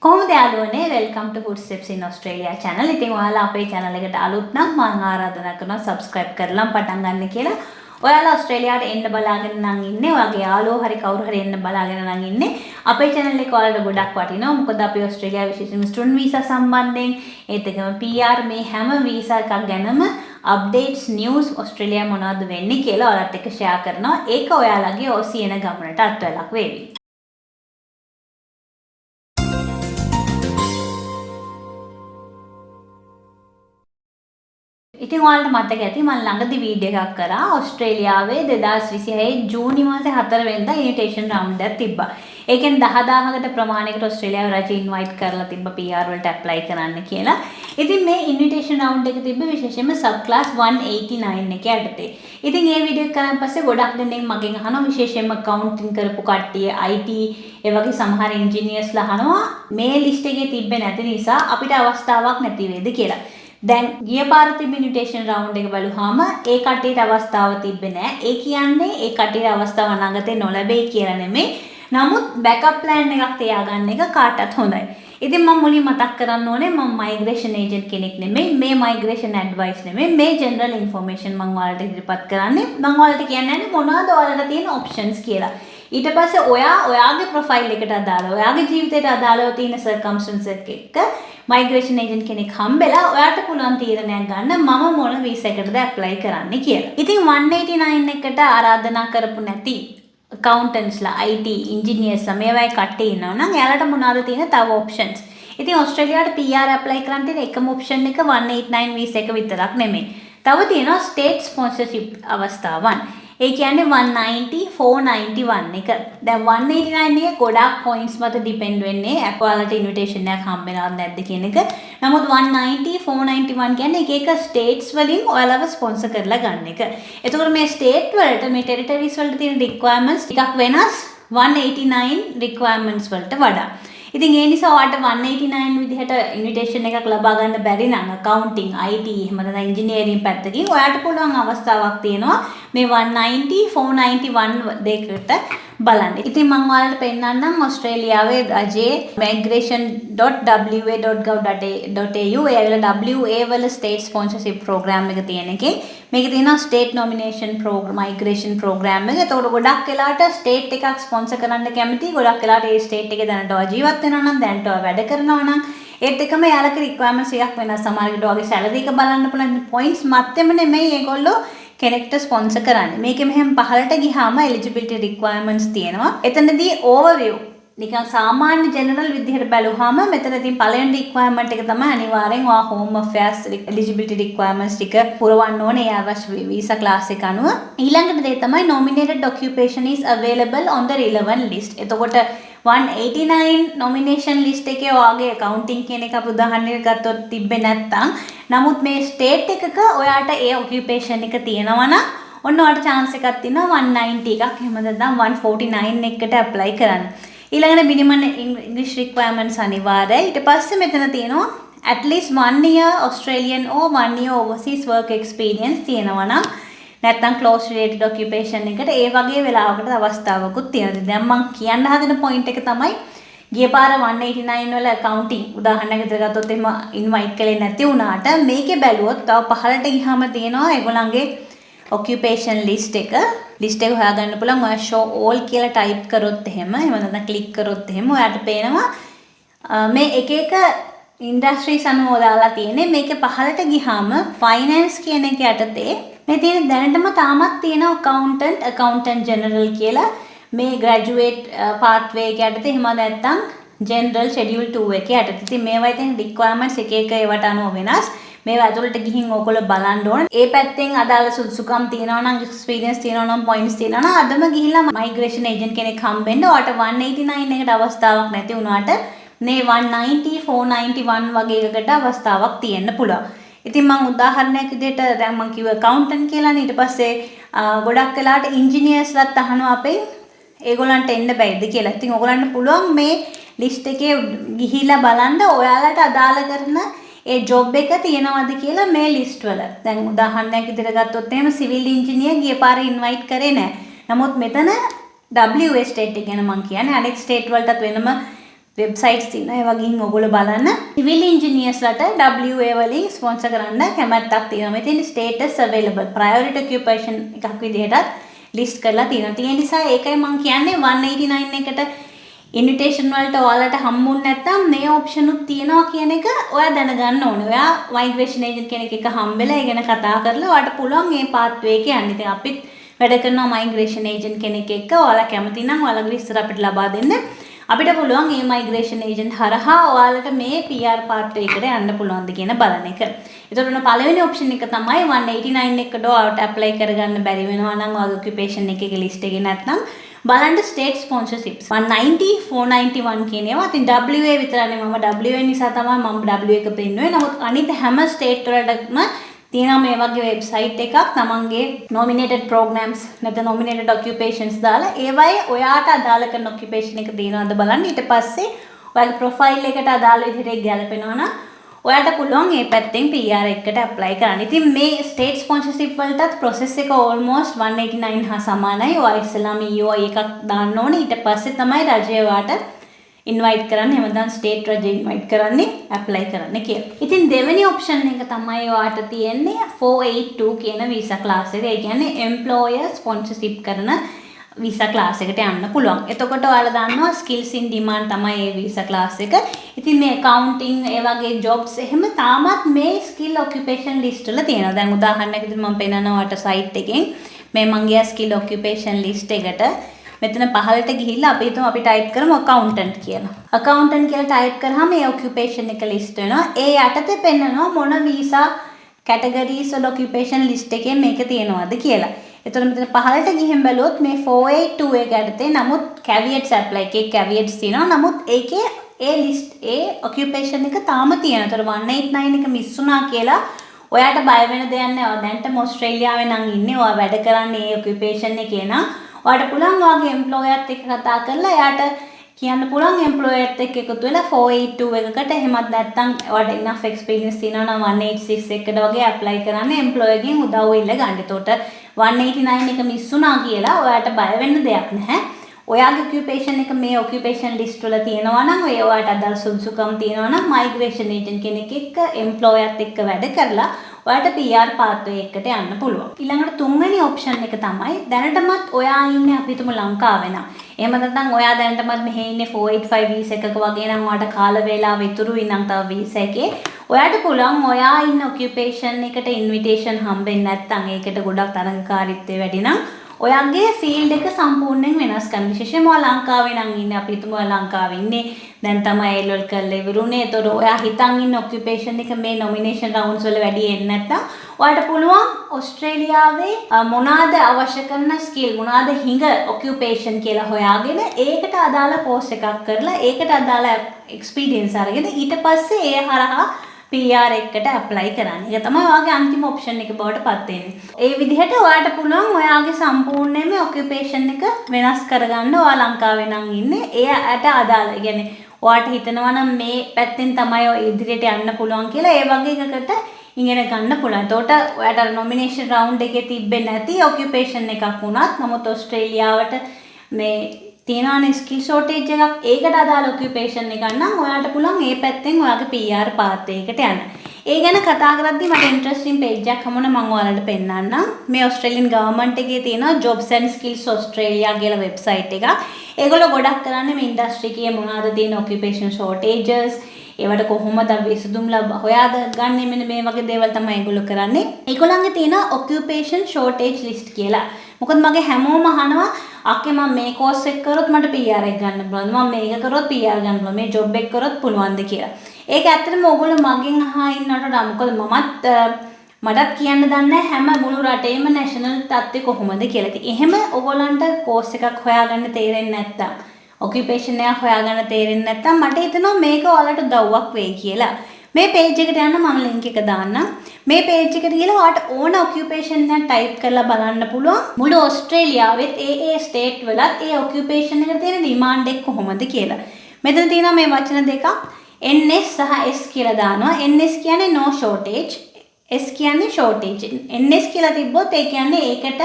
කොහොමද යාළුවනේ welcome two Footsteps in Australia channel. ඉතින් ඔයාලා අපේ channel එකට අලුත් නම් මම ආරාධනා කරනවා subscribe කරලා පටන් ගන්න කියලා. ඔයාලා ඕස්ට්‍රේලියාවට එන්න බලාගෙන නම් ඉන්නේ. ඔයාගේ යාළුවෝ හරි කවුරු හරි එන්න බලාගෙන නම් ඉන්නේ. අපේ channel එක ඔයාලට ගොඩක් වටිනවා. මොකද අපි ඕස්ට්‍රේලියාව විශේෂයෙන්ම ස්ටුඩන්ට් වීසා සම්බන්ධයෙන් ඒත් එක්කම PR මේ හැම වීසා එකක් ගැනම updates news ඕස්ට්‍රේලියාව මොනවද වෙන්නේ කියලා ඔයාලත් එක්ක share කරනවා. ඒක ඔයාලගේ ඔසියන ගමනට අත්වලක් වේවි. ඉතින් ඔයාලට මතක ඇති මම ළඟදී වීඩියෝ එකක් කරා ඕස්ට්‍රේලියාවේ 2026 ජූනි මාසේ 4 වෙනිදා ඉන්විටේෂන් රවුන්ඩ් එකක් තිබ්බා. ඒකෙන් 10000කට ප්‍රමාණයකට ඕස්ට්‍රේලියාව රජය ඉන්වයිට් කරලා තිබ්බ PR වලට ඇප්ලයි කරන්න කියලා. ඉතින් මේ ඉන්විටේෂන් රවුන්ඩ් එක තිබ්බ විශේෂයෙන්ම සබ් ක්ලාස් 189 එකේ යටතේ. ඉතින් මේ වීඩියෝ එක කරන් පස්සේ ගොඩක් දෙනෙක් මගෙන් අහනවා විශේෂයෙන්ම accounting කරපු කට්ටිය IT ඒ වගේ සමහර ඉන්ජිනියර්ස්ලා අහනවා මේ ලිස්ට් එකේ තිබ්බේ නැති නිසා අපිට අවස්ථාවක් නැති වේද කියලා. දැන් ගිය පාර තිබ්බ ඉන්විටේෂන් රවුන්ඩ් එක බලුවාම ඒ කට්ටියට අවස්ථාව තිබ්බේ නැහැ. ඒ කියන්නේ ඒ කට්ටියට අවස්ථාව අනාගතේ නොලැබෙයි කියලා නෙමෙයි. නමුත් බෑකප් ප්ලෑන් එකක් තියාගන්න එක කාටත් හොඳයි. ඉතින් මම මුලින් මතක් කරන්න ඕනේ මම මයිග්‍රේෂන් ඒජන්ට් කෙනෙක් නෙමෙයි. මේ මයිග්‍රේෂන් ඇඩ්වයිස් නෙමෙයි. මේ ජෙනරල් ඉන්ෆර්මේෂන් මම ඔයාලට ඉදිරිපත් කරන්නේ. මම ඔයාලට කියන්නේ මොනවද ඔයාලට තියෙන ඔප්ෂන්ස් කියලා. ඊට පස්සේ ඔයාගේ ප්‍රොෆයිල් එකට අදාළව ඔයාගේ ජීවිතයට අදාළව තියෙන සර්කම්ස්ටන්සස් එක්ක මයිග්‍රේෂන් ඒජන්ට් කෙනෙක් හම්බෙලා ඔයාට පුළුවන් තීරණයක් ගන්න මම මොන වීසා එකටද ඇප්ලයි කරන්න කියලා. ඉතින් 189 එකට ආරාධනා කරපු නැති accountants-ලා IT engineers-ලා මේ වගේ කට්ටිය ඉන්නවා නම් එයාලට මොනවද තියෙන තව options. ඉතින් ඕස්ට්‍රේලියාවට PR ඇප්ලයි කරන්න තියෙන එකම option එක 189 වීසා එක විතරක් නෙමෙයි. තව තියෙනවා state sponsorship අවස්ථාවන්. ඒ කියන්නේ 190 491 එක. දැන් 189 එකේ ගොඩාක් points මත depend වෙන්නේ අප්පාලට invitation එකක් හම්බෙනවද නැද්ද කියන එක. නමුත් 190 491 කියන්නේ එක එක states වලින් ඔයාලව sponsor කරලා ගන්න එක. එතකොට මේ state වලට මේ territories වලට තියෙන requirements ටිකක් වෙනස් 189 requirements වලට වඩා. ඉතින් ඒ නිසා ඔයාලට 189 විදිහට ඉන්විටේෂන් එකක් ලබා ගන්න බැරි නම් accounting IT එහෙම නැත්නම් engineering පැත්තකින් ඔයාලට පුළුවන් අවස්ථාවක් තියෙනවා මේ 190 491 දෙකට බලන්න. ඉතින් මම ඔයාලට පෙන්නන්නම් ඕස්ට්‍රේලියාවේ රජයේ migration.wa.gov.au ඒ WA වල state sponsorship program එක තියෙන එකේ මේකේ තියෙනවා state nomination program migration program එක. ඒතකොට ගොඩක් වෙලාවට state එකක් sponsor කරන්න කැමති ගොඩක් වෙලාවට ඒ state එකේ දැනට ජීවත් වෙනවා නම් දැනට වැඩ කරනවා නම් ඒත් එකම යාලක requirements එකක් වෙනස්. සමහරවිට ඔයගේ salary එක බලන්න පුළුවන් points මැත්තේම නෙමෙයි ඒගොල්ලෝ කෙනෙක්ට ස්පොන්සර් කරන්නේ. මේකේ මෙහෙම පහළට ගියාම eligibility requirements තියෙනවා. එතනදී overview නිකන් සාමාන්‍ය ජෙනරල් විදිහට බැලුවාම මෙතනදී පළවෙනි requirement එක තමයි අනිවාර්යෙන් ඔයා home affairs eligibility requirements ටික පුරවන්න ඕනේ ඒ අවශ්‍ය visa class එක අනුව. ඊළඟට දේ තමයි nominated occupation is available on the relevant list. එතකොට 189 nomination list එකේ ඔයාගේ accounting කියන එක අපි උදාහරණයක් ගත්තොත් තිබ්බේ නැත්නම් නමුත් මේ ස්ටේට් එකක ඔයාට ඒ ඔකියුපේෂන් එක තියෙනවා නම් ඔන්න ඔයාලට chance එකක් තියෙනවා 190 එකක් එහෙම නැත්නම් 149 එකකට apply කරන්න. ඊළඟට minimum English requirements අනිවාර්යයි. ඊට පස්සේ මෙතන තියෙනවා at least 1 year Australian or 1 year overseas work experience තියෙනවා නම් නැත්නම් close related occupation එකට ඒ වගේ වෙලාවකට අවස්ථාවකුත් තියෙනවා. දැන් මම කියන්න හදන point එක තමයි ගිය පාර 189 වල accounting උදාහරණයක් විදිහට ගත්තොත් එහෙම invite කළේ නැති වුණාට මේකේ බැලුවොත් තව පහළට ගියාම තියෙනවා ඒගොල්ලන්ගේ occupation list එක හොයාගන්න පුළුවන්. ඔයා show all කියලා type කරොත් එහෙම නැත්නම් click කරොත් එහෙම ඔයාට පේනවා මේ එක එක industries අනුව දාලා තියෙන්නේ. මේකේ පහළට ගියාම finance කියන එක යටතේ මේ තියෙන දැනටම තාමත් තියෙන accountant general කියලා මේ graduate pathway එක යටතේ එහෙම නැත්නම් general schedule 2 එක යටතේ. ඉතින් මේවා ඉතින් requirements එක එක ඒවට අනුව වෙනස්. මේවා ඇතුළට ගිහින් ඕගොල්ලෝ බලන්න ඕන. ඒ පැත්තෙන් අදාළ සුදුසුකම් තියෙනවා නම් experience තියෙනවා නම් points තියෙනවා නම් අදම ගිහිල්ලා migration agent කෙනෙක් හම්බෙන්න ඔයාට 189 එකට අවස්ථාවක් නැති වුණාට මේ 190 491 වගේ එකකට අවස්ථාවක් තියෙන්න පුළුවන්. ඉතින් මම උදාහරණයක් විදිහට දැන් මම කිව්ව accountant කියලානේ. ඊට පස්සේ ගොඩක් වෙලාවට engineersලාත් අහනවා අපේ ඒගොල්ලන්ට එන්න බැයිද කියලා. ඉතින් ඔයගොල්ලන්ට පුළුවන් මේ ලිස්ට් එකේ ගිහිලා බලන්න ඔයාලට අදාළ කරන ඒ ජොබ් එක තියෙනවද කියලා මේ ලිස්ට් වල. දැන් උදාහරණයක් විදිහට ගත්තොත් එහෙම සිවිල් ඉංජිනේර් ගිය පාර ඉන්වයිට් කරේ නැහැ. නමුත් මෙතන WA ස්ටේට් එක ගැන මම කියන්නේ අනෙක් ස්ටේට් වලටත් වෙනම වෙබ්සයිට්ස් තියෙනවා. ඒ වගේම ඔයගොල්ලෝ බලන්න සිවිල් ඉන්ජිනියර්ස්ලාට WA වලින් ස්පොන්සර් කරන්න කැමැත්තක් තියෙනවා. මෙතන ස්ටේටස් අවైలබල් ප්‍රයොරිටි ඔකියුපේෂන් එකක් විදිහටත් ලිස්ට් කරලා තියෙනවා. ඒ නිසා ඒකයි මම කියන්නේ 189 එකට ඉන්විටේෂන් වලට ඔයාලට හම්බුනේ නැත්නම් මේ ඔප්ෂන් උත් තියෙනවා කියන එක ඔයා දැනගන්න ඕනේ. ඔයා මයිග්‍රේෂන් ඒජන්ට් කෙනෙක් එක්ක හම්බෙලා ඒ ගැන කතා කරලා ඔයාලට පුළුවන් මේ පාත්වේ එක යන්න. ඉතින් අපිත් වැඩ කරනවා මයිග්‍රේෂන් ඒජන්ට් කෙනෙක් එක්ක. ඔයාලා කැමති නම් ඔයාලගේ විස්තර අපිට ලබා දෙන්න. අපිට පුළුවන් මේ මයිග්‍රේෂන් ඒජන්ට් හරහා ඔයාලට මේ PR පාර්ට් එකකට යන්න පුළුවන්ද කියන බලන එක. ඒතකොට පළවෙනි ඔප්ෂන් එක තමයි 189 එකට ඔයාලට ඇප්ලයි කරගන්න බැරි වෙනවා නම් ඔයාගේ ඔකියුපේෂන් එකේ ලිස්ට් එකේ නැත්නම් බලන්න ස්ටේට් ස්පොන්සර්ෂිප්ස් 190 491 කියන ඒවා. ඉතින් WA විතරනේ මම WA නිසා තමයි මම WA එක පෙන්නුවේ. නමුත් අනිත් හැම ස්ටේට් වලටම තියෙනවා මේ වගේ වෙබ්සයිට් එකක් තමන්ගේ nominated programs නැත්නම් nominated occupations දාලා ඒවයි ඔයාට අදාළ කරන occupation එක තියෙනවද බලන්න. ඊට පස්සේ ඔයාගේ profile එකට අදාළ විදිහට ගැලපෙනවා නම් ඔයාට පුළුවන් මේ පැත්තෙන් PR එකකට apply කරන්න. ඉතින් මේ state sponsorship වලටත් process එක almost 189 හා සමානයි. ඔයා ඉස්සෙල්ලාම EOI එකක් දාන්න ඕනේ. ඊට පස්සේ තමයි රජය ඔයාට ඉන්වයිට් කරන්නේ. එහෙනම් ස්ටේට් රජය ඉන්වයිට් කරන්නේ ඇප්ලයි කරන්න කියලා. ඉතින් දෙවෙනි ඔප්ෂන් එක තමයි ඔයාට තියෙන්නේ 482 කියන වීසා ක්ලාස් එක. ඒ කියන්නේ employer sponsorship කරන වීසා ක්ලාස් එකට යන්න පුළුවන්. එතකොට ඔයාලා දන්නවා skills in demand තමයි මේ වීසා ක්ලාස් එක. ඉතින් මේ accounting ඒ වගේ jobs එහෙම තාමත් මේ skill occupation list වල තියෙනවා. දැන් උදාහරණයක් විදිහට මම පෙන්නනවා ඔයාලට site එකෙන් මේ මං ගියා skill occupation list එකට. මෙතන පහළට ගිහිල්ලා අපි හිතමු අපි ටයිප් කරමු accountant කියලා. accountant කියලා ටයිප් කරාම මේ occupation එක list වෙනවා. ඒ යටතේ පෙන්නනවා මොන visa categories වල occupation list එකේ මේක තියෙනවද කියලා. එතකොට මෙතන පහළට ගිහින් බැලුවොත් මේ 482 එක යටතේ නමුත් caveats apply එකේ caveats තියෙනවා. නමුත් ඒකේ ඒ list ඒ occupation එක තාම තියෙනවා. ඒතර 189 එක මිස් වුණා කියලා ඔයාට බය වෙන දෙයක් නෑ. ඔයා දැන්ටම ඕස්ට්‍රේලියාවේ නම් ඉන්නේ. ඔයා වැඩ කරන්නේ ඒ occupation එකේ නම් ඔයාට පුළුවන් ඔයාගේ එම්ප්ලොයර්ත් එක්ක කතා කරලා එයාට කියන්න පුළුවන් එම්ප්ලොයර්ත් එක්ක එකතු වෙලා 482 එකකට එහෙමත් නැත්නම් ඔයාට enough experience තියෙනවා නම් 186 එකට වගේ apply කරන්න එම්ප්ලොයර්ගෙන් උදව් ඉල්ල ගන්න. එතකොට 189 එක මිස් වුණා කියලා ඔයාට බය වෙන්න දෙයක් නැහැ. ඔයාගේ occupation එක මේ occupation list වල තියෙනවා නම් ඔයාට අදාළ සුදුසුකම් තියෙනවා නම් migration agent කෙනෙක් එක්ක එම්ප්ලොයර්ත් එක්ක වැඩ කරලා ඔයාට PR pathway එකකට යන්න පුළුවන්. ඊළඟට තුන්වෙනි option එක තමයි දැනටමත් ඔයා ඉන්නේ අපි හිතමු ලංකාවේ නම්. එහෙම නැත්නම් ඔයා දැනටමත් මෙහෙ ඉන්නේ 485 visa එකක වගේ නම් ඔයාට කාල වේලාව ඉතුරුයි නම් තව visa එකේ ඔයාට පුළුවන් ඔයා ඉන්න occupation එකට invitation හම්බෙන්නේ නැත්නම් ඒකට ගොඩක් තරඟකාරීත්වය වැඩි නම් ඔයාගේ ෆීල්ඩ් එක සම්පූර්ණයෙන් වෙනස් කරන්න. විශේෂයෙන්ම ඔයා ලංකාවේ නම් ඉන්නේ අපි හිතමු ඔයා ලංකාවේ ඉන්නේ දැන් තමයි A-level කරලා ඉවරුනේ. ඒතකොට ඔයා හිතන් ඉන්න ඔකියුපේෂන් එක මේ නොමිනේෂන් රවුන්ඩ්ස් වල වැඩි එන්නේ නැත්නම් ඔයාට පුළුවන් ඕස්ට්‍රේලියාවේ මොනවාද අවශ්‍ය කරන ස්කිල් මොනවාද හිඟ ඔකියුපේෂන් කියලා හොයාගෙන ඒකට අදාළ කෝස් එකක් කරලා ඒකට අදාළ එක්ස්පීරියන්ස් අරගෙන ඊට පස්සේ ඒ හරහා PR එකට apply කරන්න. ඒක තමයි ඔයාගේ අන්තිම option එක බවට පත් වෙන්නේ. ඒ විදිහට ඔයාට පුළුවන් ඔයාගේ සම්පූර්ණයෙන්ම occupation එක වෙනස් කරගන්න. ඔයා ලංකාවේ නම් ඉන්නේ. එයාට අදාළ. ඒ කියන්නේ ඔයාට හිතනවා නම් මේ පැත්තෙන් තමයි ඔය ඉදිරියට යන්න පුළුවන් කියලා ඒ වගේ එකකට ඉගෙන ගන්න පුළුවන්. එතකොට ඔයාට nomination round එකේ තිබෙන්නේ නැති occupation එකක් වුණත් නමුත් ඕස්ට්‍රේලියාවට මේ තියෙනවානේ ස්කිල් ෂෝටේජ් එකක් ඒකට අදාළ ඔකියුපේෂන් එකක් නම් ඔයාලට පුළුවන් මේ පැත්තෙන් ඔයාගේ PR පාත් එකකට යන්න. ඒ ගැන කතා කරද්දී මට ඉන්ටරෙස්ටිං පේජ් එකක් හමුණා මම ඔයාලට පෙන්නන්නම්. මේ ඕස්ට්‍රේලියන් ගවර්න්මන්ට් එකේ තියෙනවා Jobs and Skills Australia කියලා වෙබ්සයිට් එකක්. ඒගොල්ලෝ ගොඩක් කරන්නේ මේ ඉන්ඩස්ට්‍රි එකේ මොනවාද තියෙන ඔකියුපේෂන් ෂෝටේජස් ඒවට කොහොමද විසඳුම් හොයාගන්නේ මෙන්න මේ වගේ දේවල් තමයි ඒගොල්ලෝ කරන්නේ. ඒගොල්ලන්ගේ තියෙන ඔකියුපේෂන් ෂෝටේජ් ලිස්ට් කියලා. මොකද මගේ හැමෝම අහනවා අක්කේ මම මේ කෝස් එක කරොත් මට PR එක ගන්න පුළුවන්ද? මම මේක කරොත් PR ගන්න පුළුවන්ද? මේ ජොබ් එක කරොත් පුළුවන්ද කියලා. ඒක ඇත්තටම ඕගොල්ලෝ මගෙන් අහා ඉන්නට වඩා මොකද මටත් කියන්න දන්නේ හැම මුළු රටේම නැෂනල් තත්ත්වය කොහොමද කියලා. ඉතින් එහෙම ඕගොල්ලන්ට කෝස් එකක් හොයාගන්න තේරෙන්නේ නැත්තම් ඔකියුපේෂන් එකක් හොයාගන්න තේරෙන්නේ නැත්තම් මට හිතෙනවා මේක ඔයාලට උදව්වක් වෙයි කියලා. මේ page එකට යන්න මම link එක දාන්නම්. මේ page එකට ගිහලා ඔයාලට ඕන occupation එකක් type කරලා බලන්න පුළුවන්. මුළු ඕස්ට්‍රේලියාවෙත් ඒ state වලත් ඒ occupation එකට තියෙන demand එක කොහොමද කියලා. මෙතන තියෙනවා මේ වචන දෙකක් NS සහ S කියලා දානවා. NS කියන්නේ no shortage. S කියන්නේ shortage. NS කියලා තිබ්බොත් ඒ කියන්නේ ඒකට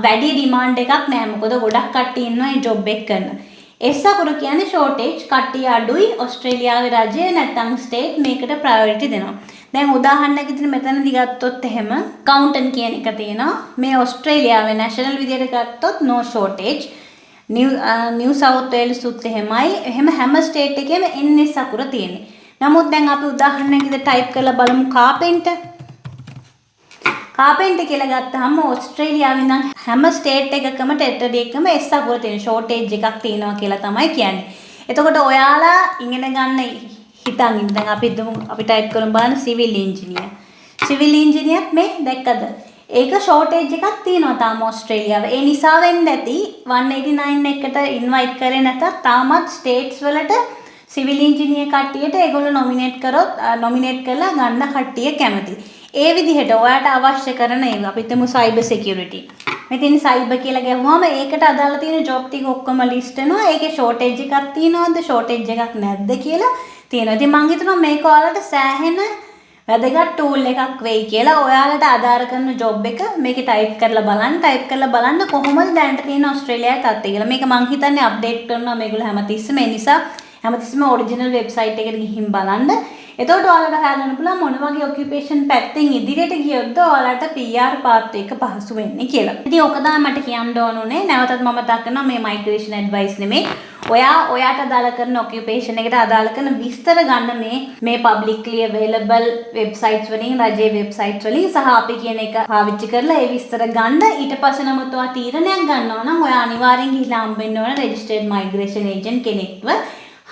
වැඩි demand එකක් නැහැ. මොකද ගොඩක් කට්ටිය ඉන්නවා මේ job එක කරන. S අකුර කියන්නේ shortage කට්ටිය අඩුයි ඕස්ට්‍රේලියාවේ රජය නැත්නම් ස්ටේට් මේකට ප්‍රයොරිටි දෙනවා. දැන් උදාහරණයක් විදිහට මෙතනදී ගත්තොත් එහෙම කවුන්ටන් කියන එක තියෙනවා. මේ ඕස්ට්‍රේලියාවේ නැෂනල් විදිහට ගත්තොත් no shortage. New south Wales උත් එහෙමයි. එහෙම හැම ස්ටේට් එකේම NS අකුර තියෙන්නේ. නමුත් දැන් අපි උදාහරණයක් විදිහට ටයිප් කරලා බලමු කාපෙන්ටර්. කාපෙන්ටර් කියලා ගත්තාම ඕස්ට්‍රේලියාවේ ඉඳන් හැම ස්ටේට් එකකම ටෙරිටරි එකකම S අකුර තියෙන ෂෝටේජ් එකක් තියෙනවා කියලා තමයි කියන්නේ. එතකොට ඔයාලා ඉගෙන ගන්න හිතන් ඉන්න දැන් අපි ටයිප් කරමු බලන්න සිවිල් ඉන්ජිනියර්. සිවිල් ඉන්ජිනියර් මේ දැක්කද? ඒක ෂෝටේජ් එකක් තියෙනවා තාම ඕස්ට්‍රේලියාවේ. ඒ නිසා වෙන්න ඇති 189 එකට ඉන්වයිට් කරේ නැතත් තාමත් ස්ටේට්ස් වලට සිවිල් ඉන්ජිනියර් කට්ටියට ඒගොල්ලෝ නොමිනේට් කරලා ගන්න කට්ටිය කැමති. ඒ විදිහට ඔයාට අවශ්‍ය කරන ඒවා අපි හිතමු සයිබර් සිකියුරිටි. මෙතන සයිබර් කියලා ගහුවාම ඒකට අදාළ තියෙන ජොබ් ටික ඔක්කොම ලිස්ට් වෙනවා. ඒකේ ෂෝටේජ් එකක් තියෙනවද ෂෝටේජ් එකක් නැද්ද කියලා තියෙනවා. ඉතින් මම හිතනවා මේක ඔයාලට සෑහෙන වැදගත් ටූල් එකක් වෙයි කියලා. ඔයාලට අදාළ කරන ජොබ් එක මේකේ ටයිප් කරලා බලන්න. ටයිප් කරලා බලන්න කොහොමද දැනට තියෙන ඕස්ට්‍රේලියාවේ තත්ත්වය කියලා. මේක මම හිතන්නේ අප්ඩේට් කරනවා මේගොල්ලෝ හැමතිස්සෙම. ඒ නිසා හැමතිස්සෙම ඔරිජිනල් වෙබ්සයිට් එකට ගිහින් බලන්න. එතකොට ඔයාලට හොයාගන්න පුළුවන් මොන වගේ ඔකියුපේෂන් පැත්තෙන් ඉදිරියට ගියොත්ද ඔයාලට PR පාත් එක පහසු වෙන්නේ කියලා. ඉතින් ඕක තමයි මට කියන්න ඕන උනේ. නැවතත් මම මතක් කරනවා මේ මයිග්‍රේෂන් ඇඩ්වයිස් නෙමෙයි. ඔයාට අදාළ කරන ඔකියුපේෂන් එකට අදාළ කරන විස්තර ගන්න මේ publicly available websites වලින් රජයේ websites වලින් සහ අපි කියන එක පාවිච්චි කරලා ඒ විස්තර ගන්න. ඊට පස්සේ නමුත් ඔයා තීරණයක් ගන්නවා නම් ඔයා අනිවාර්යෙන් ගිහිල්ලා හම්බෙන්න ඕන registered migration agent කෙනෙක්ව.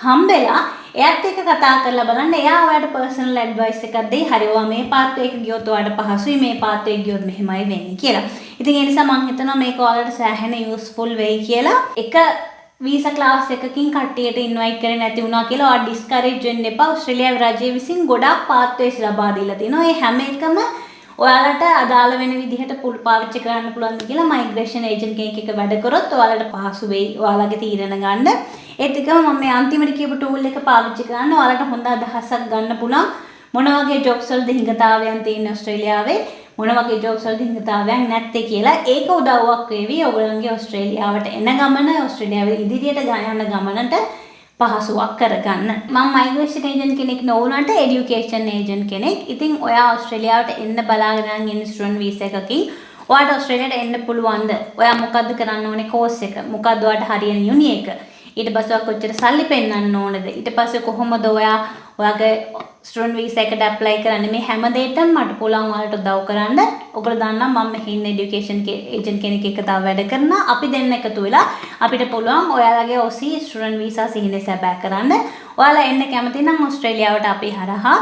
හම්බෙලා එයාත් එක්ක කතා කරලා බලන්න. එයා ඔයාට personal advice එකක් දෙයි. හරි ඔයා මේ පාත් එක ගියොත් ඔයාට පහසුයි මේ පාත් එක ගියොත් මෙහෙමයි වෙන්නේ කියලා. ඉතින් ඒ නිසා මම හිතනවා මේක ඔයාලට සෑහෙන useful වෙයි කියලා. එක වීසා ක්ලාස් එකකින් කට්ටියට ඉන්වයිට් කරේ නැති වුණා කියලා ඔයා ඩිස්කරේජ් වෙන්න එපා. ඕස්ට්‍රේලියාවේ රජය විසින් ගොඩාක් පාත්වේස් ලබා දීලා තිනවා. ඒ හැම එකම ඔයාලට අදාළ වෙන විදිහට පාවිච්චි කරන්න පුළුවන් කියලා මයිග්‍රේෂන් ඒජන්ට් කෙනෙක් එක්ක වැඩ කරොත් ඔයාලට පහසු වෙයි ඔයාලගේ තීරණ ගන්න. ඒත් එකම මම මේ අන්තිමට කියපු ටූල් එක පාවිච්චි කරන්න ඔයාලට හොඳ අදහසක් ගන්න පුළුවන්. මොන වගේ ජොබ්ස් වලද හිඟතාවයන් තියෙන ඕස්ට්‍රේලියාවේ මොන වගේ ජොබ්ස් වලද හිඟතාවයන් නැත්තේ කියලා ඒක උදව්වක් වේවි ඔයගොල්ලන්ගේ ඕස්ට්‍රේලියාවට එන ගමන ඕස්ට්‍රේලියාවේ ඉදිරියට යන ගමනට පහසුවක් කරගන්න. මම මයිග්‍රේෂන් ඒජන්ට් කෙනෙක් නොවුනට এডুকেෂන් ඒජන්ට් කෙනෙක්. ඉතින් ඔයා ඕස්ට්‍රේලියාවට එන්න බලාගෙන ඉන්න ස්ටුඩන්ට් වීසා එකකින් ඔයාට ඕස්ට්‍රේලියාවට එන්න පුළුවන්ද? ඔයා මොකද්ද කරන්න ඕනේ කෝස් එක? මොකද්ද ඔයාට හරියන යුනි එක? ඊට පස්සේ ඔයා කොච්චර සල්ලි පෙන්නන්න ඕනද? ඊට පස්සේ කොහොමද ඔයාගේ ස්ටුඩන්ට් වීසා එකට ඇප්ලයි කරන්නේ? මේ හැම දෙයකටම මට පුළුවන් ඔයාලට උදව් කරන්න. ඔයගොල්ලෝ දන්නවා මම මෙහි ඉන්න এডুকেෂන් ඒජන්ට් කෙනෙක් එක්ක තව වැඩ කරනවා. අපි දෙන්න එකතු වෙලා අපිට පුළුවන් ඔයාලගේ OC ස්ටුඩන්ට් වීසා සිහිනේ සැබෑ කරන්න. ඔයාලා එන්න කැමති නම් ඕස්ට්‍රේලියාවට අපි හරහා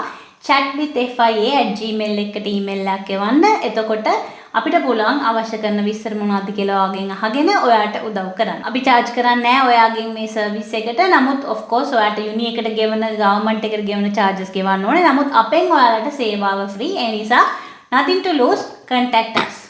chatwithfia@gmail එකට ඊමේල් එකක් එවන්න. එතකොට අපිට පුළුවන් අවශ්‍ය කරන විස්තර මොනවද කියලා ඔයාගෙන් අහගෙන ඔයාට උදව් කරන්න. අපි charge කරන්නේ නැහැ ඔයාගෙන් මේ සර්විස් එකට. නමුත් of course ඔයාට යුනි එකට ගෙවන government එකට ගෙවන charges ගෙවන්න ඕනේ. නමුත් අපෙන් ඔයාලට සේවාව free. ඒ නිසා nothing to lose, contact us.